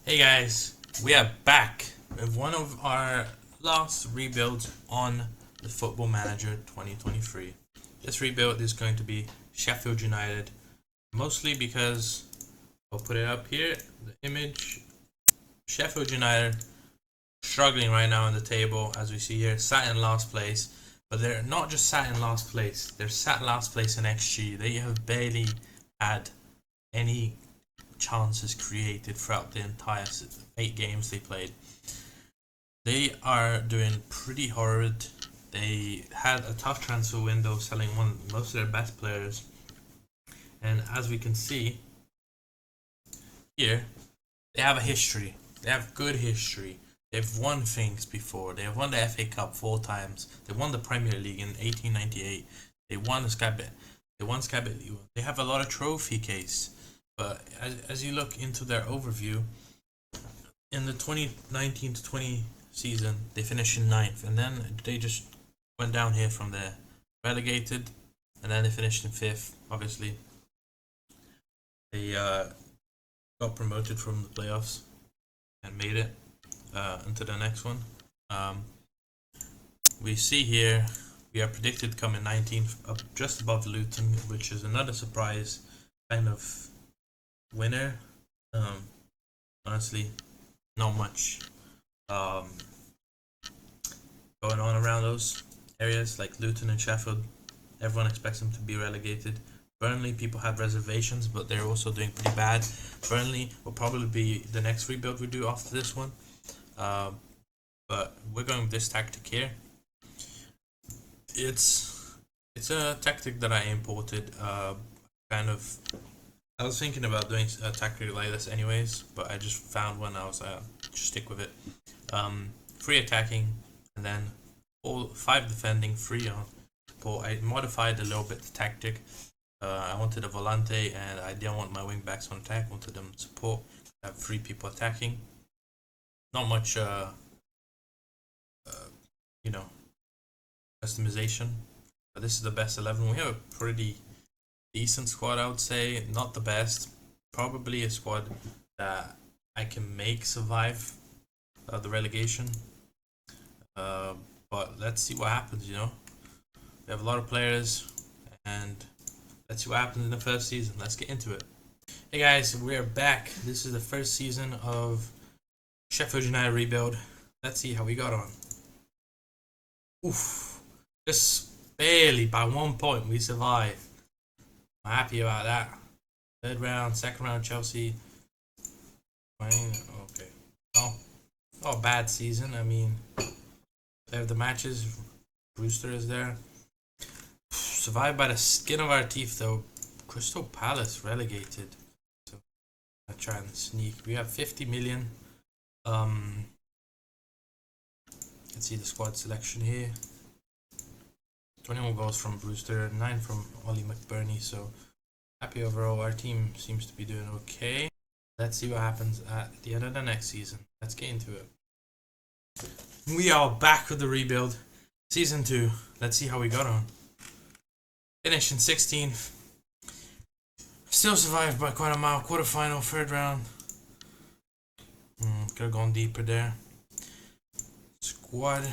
Hey guys, we are back with one of our last rebuilds on the Football Manager 2023. This rebuild is going to be Sheffield United, mostly because I'll put it up here, the image. Sheffield United struggling right now on the table, as we see here, sat in last place. But they're not just sat in last place, they're sat last place in XG. They have barely had any chances created throughout the entire 8 games they played. They are doing pretty horrid. They had a tough transfer window, selling most of their best players, and as we can see here, they have a history. They have good history. They've won things before. They have won the FA Cup 4 times. They won the Premier League in 1898. They won the Sky Bet. They won Sky Bet. They have a lot of trophy case. But as you look into their overview, in the 2019 to 20 season, they finished in 9th, and then they just went down here from there, relegated, and then they finished in 5th. Obviously, they got promoted from the playoffs and made it into the next one. We see here we are predicted to come in 19th, up just above Luton, which is another surprise kind of winner. Honestly, not much going on around those areas like Luton and Sheffield. Everyone expects them to be relegated. Burnley, people have reservations, but they're also doing pretty bad. Burnley will probably be the next rebuild we do after this one. But we're going with this tactic here. It's a tactic that I imported. I was thinking about doing a tactic like this anyways, but I just found one. I was just stick with it. 3 attacking, and then 5 defending, 3 on support. I modified a little bit the tactic. I wanted a volante, and I didn't want my wing backs on attack. I wanted them support. I have 3 people attacking. Not much, customization. But this is the best 11. We have a pretty decent squad, I would say. Not the best. Probably a squad that I can make survive the relegation. But let's see what happens, We have a lot of players, and let's see what happens in the first season. Let's get into it. Hey guys, we're back. This is the first season of Sheffield United rebuild. Let's see how we got on. Oof. Just barely by 1 point we survived. I'm happy about that. 3rd round, 2nd round Chelsea. Okay. Oh, not a bad season. I mean, they have the matches. Brewster is there. Survived by the skin of our teeth though. Crystal Palace relegated. So I try and sneak. We have 50 million. Let's see the squad selection here. 21 goals from Brewster, 9 from Ollie McBurney. So happy overall. Our team seems to be doing okay. Let's see what happens at the end of the next season. Let's get into it. We are back with the rebuild. Season 2. Let's see how we got on. Finished in 16th. Still survived by quite a mile. Quarterfinal, 3rd round. Could have gone deeper there. Squad.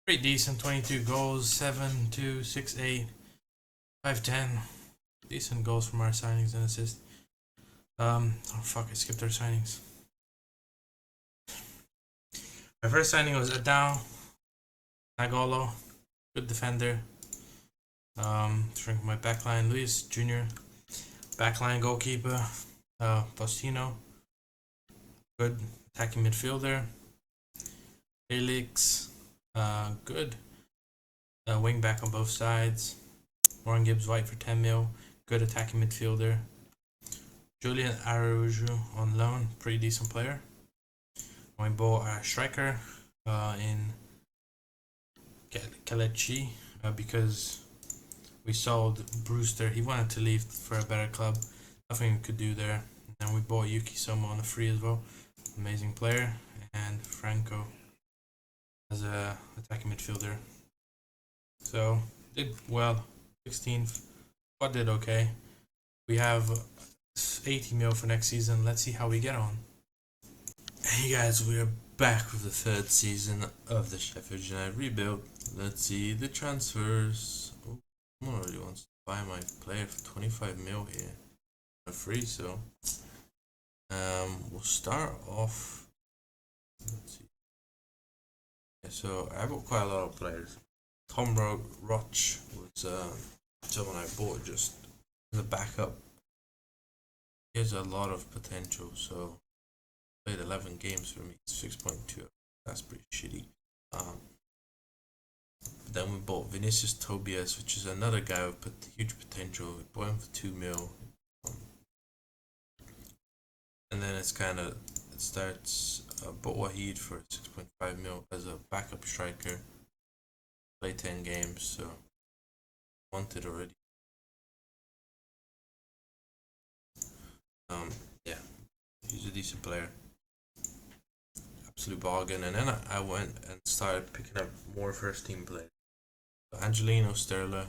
Pretty decent. 22 goals. 7, 2, 6, 8, 5, 10. Decent goals from our signings and assists. Oh fuck, I skipped our signings. Our first signing was Adao Nagolo. Good defender. Shrink my backline. Luis Jr. Backline goalkeeper. Postino. Good attacking midfielder. Felix. Good. Wing back on both sides. Warren Gibbs White for 10 mil. Good attacking midfielder. Julian Araujo on loan. Pretty decent player. We bought a striker in Kelechi because we sold Brewster. He wanted to leave for a better club. Nothing we could do there. And we bought Yuki Soma on a free as well. Amazing player. And Franco as a attacking midfielder. So did well. 16th. But did okay. We have 80 mil for next season. Let's see how we get on. Hey guys, we are back with the third season of the Sheffield United rebuild. Let's see the transfers. Oh, someone already wants to buy my player for 25 mil here for free. So, we'll start off. Let's see. Yeah, so I bought quite a lot of players. Tom Roch was someone I bought just as a backup. He has a lot of potential. So played 11 games for me, 6.2. That's pretty shitty. Then we bought Vinicius Tobias, which is another guy with huge potential. We bought him for 2 mil. And then it starts. Bought Wahid for 6.5 mil as a backup striker. Played 10 games, so wanted already. Yeah, he's a decent player. Absolute bargain. And then I went and started picking up more first team players. Angelino Sterler,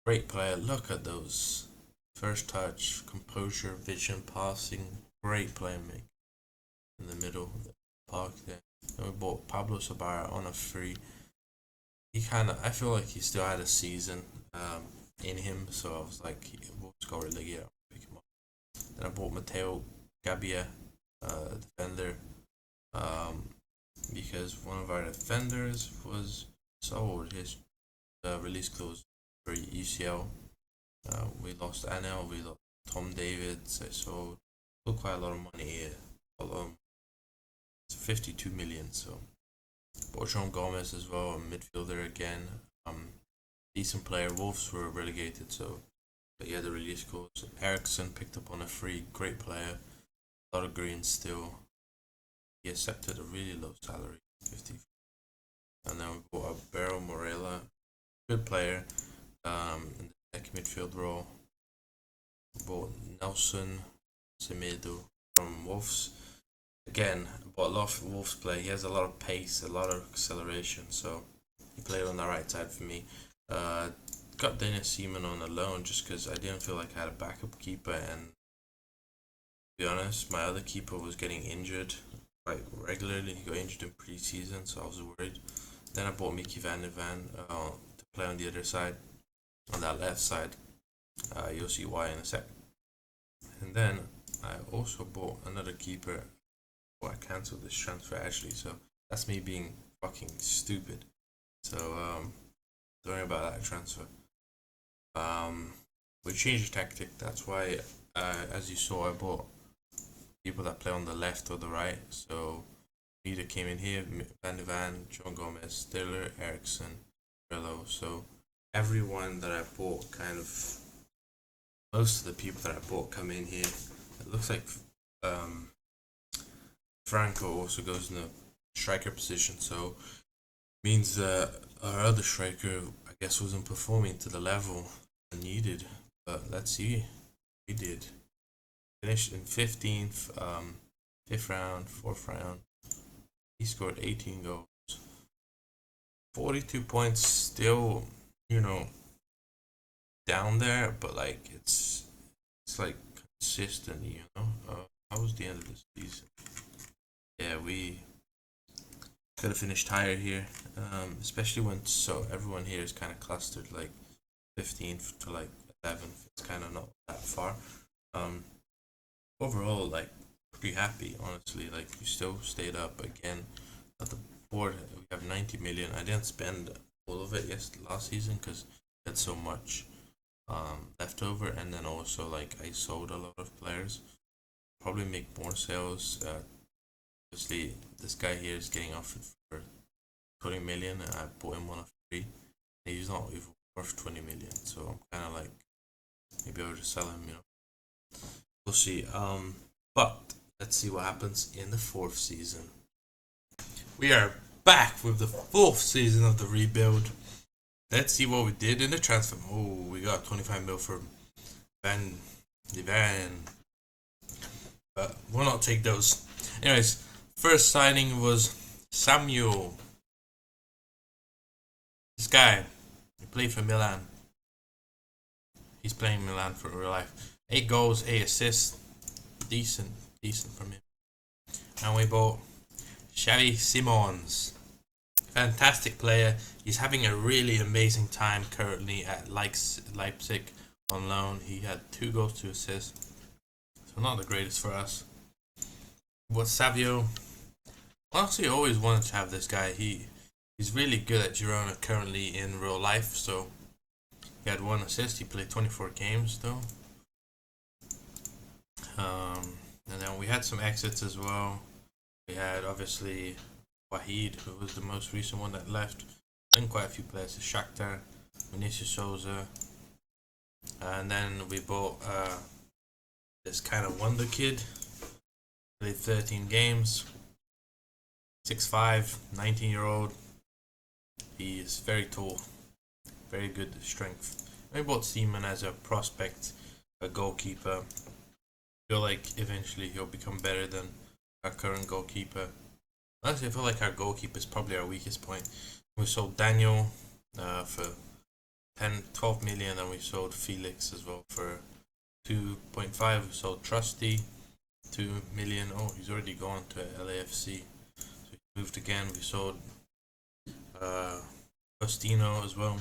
great player. Look at those. First touch, composure, vision, passing. Great playmaker in the middle of the park there. Then we bought Pablo Sabara on a free. I feel like he still had a season in him, so I was like, we'll score a league, pick him up. Then I bought Mateo Gabbia, defender, because one of our defenders was sold. His release clause for UCL. We lost Anel, we lost Tom Davids, so took quite a lot of money here. It's 52 million, so Borjan Gomez as well, a midfielder again. Decent player. Wolves were relegated, so but yeah, the release clause. Ericsson picked up on a free, great player. A lot of green still. He accepted a really low salary, 50. And then we bought a Barrow Morella, good player, in the second midfield role. We bought Nelson Semedo from Wolves. Again, bought a lot of Wolves play. He has a lot of pace, a lot of acceleration, so he played on the right side for me. Got Dennis Seaman on a loan just because I didn't feel like I had a backup keeper, and to be honest, my other keeper was getting injured quite regularly. He got injured in pre-season, so I was worried. Then I bought Mickey Van de Van to play on the other side, on that left side. You'll see why in a sec. And then I also bought another keeper. Well, I cancelled this transfer actually, so that's me being fucking stupid. So don't worry about that transfer. We changed tactic. That's why, as you saw, I bought people that play on the left or the right. So either came in here, Van de Van, John Gomez, Stiller, Ericsson, Rello. So everyone that I bought most of the people that I bought come in here. It looks like Franco also goes in the striker position, so means that our other striker, I guess, wasn't performing to the level needed. But let's see, we did. Finished in 15th, 5th round, 4th round. He scored 18 goals, 42 points. Still, down there, but like it's like consistent. How was the end of this season? Yeah, we could have finished higher here, especially when everyone here is kind of clustered, like 15th to like 11th. It's kind of not that far. Overall, like pretty happy, honestly. Like we still stayed up again at the board. We have 90 million. I didn't spend all of it last season because we had so much left over, and then also like I sold a lot of players. Probably make more sales. Obviously, this guy here is getting offered for 20 million, and I bought him on a free. And he's not even worth 20 million, so I'm kind of like, maybe I'll just sell him. We'll see. But let's see what happens in the fourth season. We are back with the fourth season of the rebuild. Let's see what we did in the transfer. Oh, we got 25 mil for Van de Van. But we'll not take those. Anyways, first signing was Samuel. This guy, he played for Milan. He's playing Milan for real life. 8 goals, 8 assists. Decent from him. And we bought Xavi Simons. Fantastic player. He's having a really amazing time currently at Leipzig on loan. He had 2 goals, 2 assists. So not the greatest for us. But Savio, honestly, always wanted to have this guy. He's really good at Girona currently in real life. So he had 1 assist. He played 24 games though. And then we had some exits as well. We had obviously Wahid, who was the most recent one that left, and quite a few players. Shakhtar, Vinicius Souza, and then we bought this kind of wonder kid. Played 13 games, 6'5", 19-year-old. He is very tall, very good strength. We bought Seaman as a prospect, a goalkeeper. I feel like eventually he'll become better than our current goalkeeper. Honestly, I feel like our goalkeeper is probably our weakest point. We sold Daniel for 12 million, and we sold Felix as well for 2.5. We sold Trusty, 2 million. Oh, he's already gone to LAFC. So he moved again. We sold Postino as well.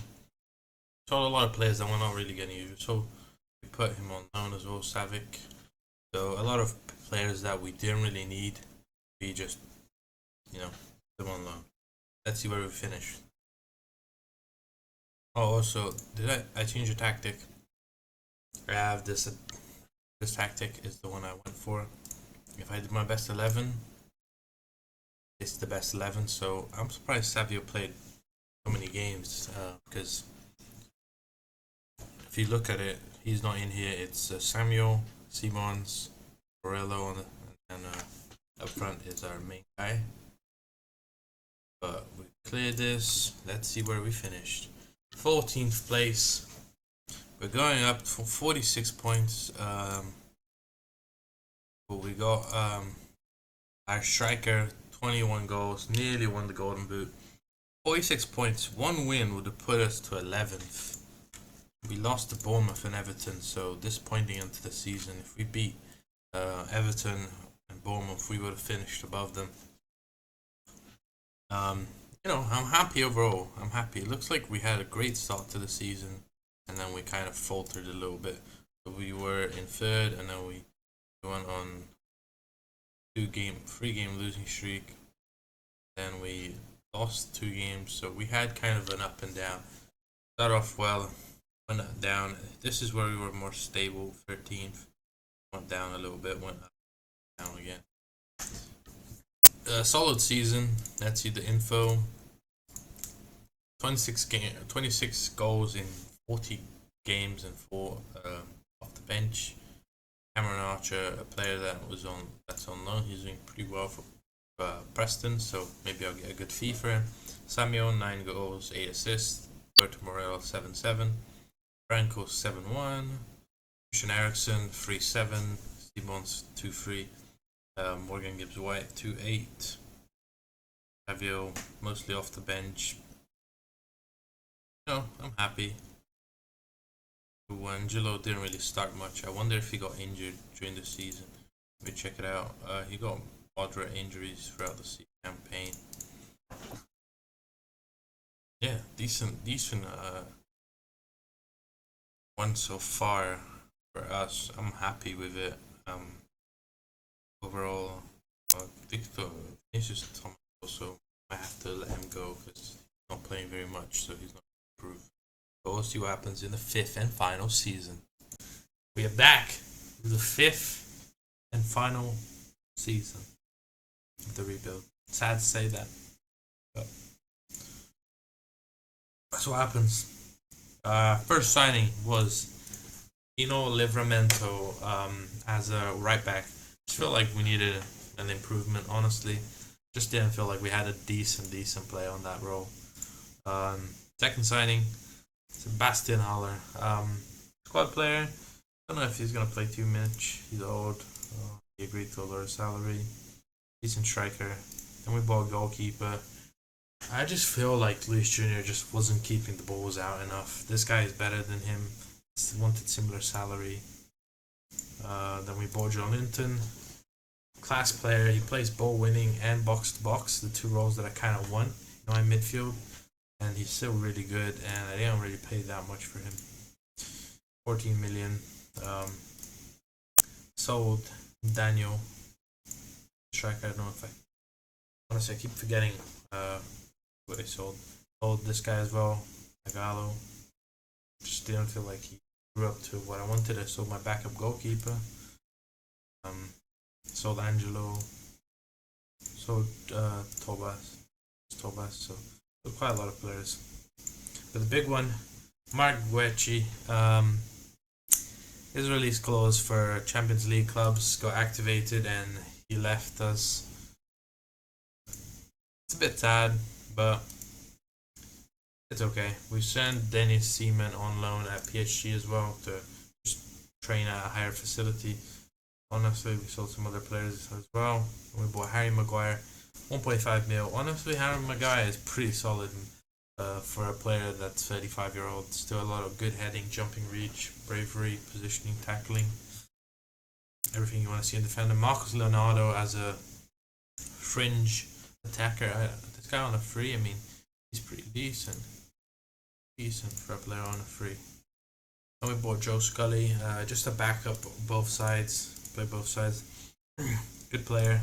Sold a lot of players that we're not really getting used. So we put him on loan as well, Savic. So a lot of players that we didn't really need, we just, put them on loan. Let's see where we finish. Oh, also, did I change the tactic? I have this tactic is the one I went for. If I did my best 11, it's the best 11. So I'm surprised Savio played so many games because if you look at it, he's not in here. It's Samuel, Simons, Borello, and up front is our main guy. But we cleared this. Let's see where we finished. 14th place. We're going up for 46 points. But we got our striker, 21 goals, nearly won the Golden Boot. 46 points. 1 win would have put us to 11th. We lost to Bournemouth and Everton, so disappointing into the season. If we beat Everton and Bournemouth, we would have finished above them. I'm happy overall. I'm happy. It looks like we had a great start to the season, and then we kind of faltered a little bit. So we were in 3rd, and then we went on 3-game losing streak. Then we lost 2 games, so we had kind of an up and down. Started off well, went down. This is where we were more stable. 13th, went down a little bit, went up, down again. Solid season. Let's see the info. 26 goals in 40 games and 4 off the bench. Cameron Archer, a player that's on loan, he's doing pretty well for Preston, so maybe I'll get a good fee for him. Samuel, 9 goals, 8 assists. Berto Morel, 7-7. Franco, 7-1. Christian Eriksen, 3-7. Simons, 2-3. Morgan Gibbs White, 2-8. Savio, mostly off the bench. I'm happy. Angelo didn't really start much. I wonder if he got injured during the season. Let me check it out. He got moderate injuries throughout the campaign. Yeah, decent one so far for us. I'm happy with it. Overall, I think it's just Thomas also. I have to let him go because he's not playing very much, so he's not improved. But we'll see what happens in the 5th and final season. We are back with the 5th and final season of the rebuild. Sad to say that, but that's what happens. First signing was Nino Livramento as a right back. Just felt like we needed an improvement, honestly. Just didn't feel like we had a decent play on that role. Second signing, Sebastian Haller. Squad player. Don't know if he's going to play too much. He's old. He agreed to a lower salary. Decent striker. Then we bought a goalkeeper. I just feel like Luis Jr. just wasn't keeping the balls out enough. This guy is better than him. Wanted similar salary. Then we bought John Linton. class player. He plays ball winning and box to box, the two roles that I kind of want, in midfield. And he's still really good, and I didn't really pay that much for him. 14 million. Sold Daniel striker. I don't know if honestly I keep forgetting what I sold. Sold this guy as well, Agalo. Just didn't feel like he grew up to what I wanted. I sold my backup goalkeeper. Sold Angelo. Sold Tobas. So quite a lot of players. But the big one, MateusG. His release clause for Champions League clubs got activated and he left us. It's a bit sad, but it's okay. We sent Dennis Seaman on loan at PSG as well to just train at a higher facility. Honestly, we sold some other players as well. We bought Harry Maguire, 1.5 mil. Honestly, Harry Maguire is pretty solid for a player that's 35-year-old. Still a lot of good heading, jumping reach, bravery, positioning, tackling. Everything you want to see in defender. Marcos Leonardo as a fringe attacker. This guy on a free, I mean, he's pretty decent. Decent for a player on a free. And we bought Joe Scully, just a backup both sides. Play both sides. Good player.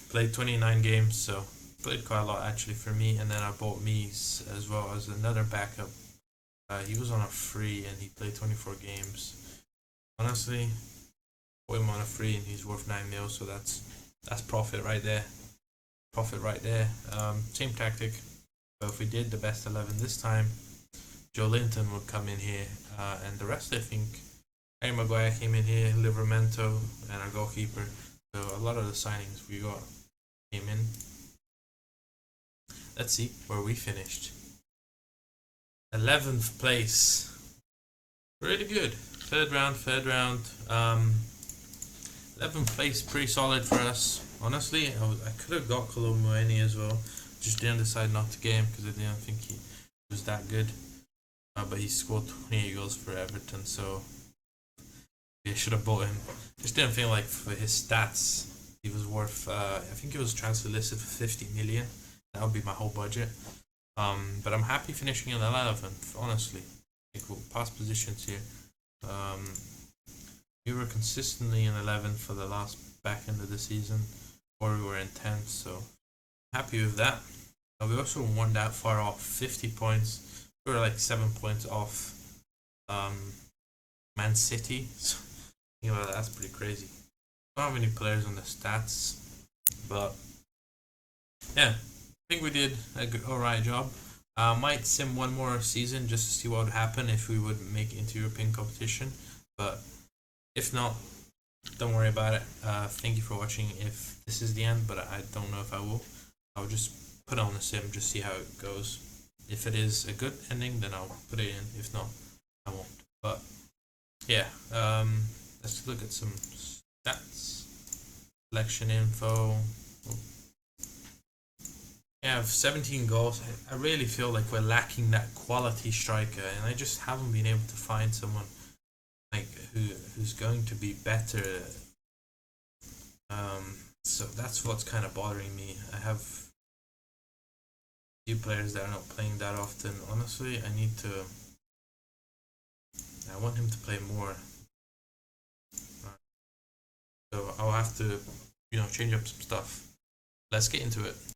Played 29 games, so played quite a lot actually for me. And then I bought Mies as well as another backup. He was on a free and he played 24 games. Honestly, bought him on a free and he's worth 9 mil, so that's profit right there. Profit right there. Same tactic, but if we did the best 11 this time, Joe Linton would come in here, and the rest I think Harry Maguire came in here, Livramento, and our goalkeeper. So a lot of the signings we got came in. Let's see where we finished. 11th place. Really good. Third round. 11th place, pretty solid for us. Honestly, I could have got Colomboeni as well. Just didn't decide not to get him because I didn't think he was that good. But he scored 28 goals for Everton, so I should have bought him. Just didn't feel like for his stats he was worth. I think he was transfer listed for 50 million. That would be my whole budget. But I'm happy finishing in 11th. Honestly, I think we'll pass positions here. We were consistently in 11th for the last back end of the season, or we were in 10th. So happy with that. We also weren't that far off. 50 points. We were like 7 points off Man City. So, that's pretty crazy. Don't have any players on the stats, but yeah, I think we did a good, alright job. Might sim one more season just to see what would happen if we would make it into European competition, but if not, don't worry about it. Thank you for watching. If this is the end, but I don't know if I will. I'll just put on the sim, just see how it goes. If it is a good ending, then I'll put it in. If not, I won't. But yeah, let's look at some stats. Selection info. Yeah, I have 17 goals. I really feel like we're lacking that quality striker, and I just haven't been able to find someone like who's going to be better. So that's what's kind of bothering me. I have few players that are not playing that often. Honestly, I want him to play more. So I'll have to, change up some stuff. Let's get into it.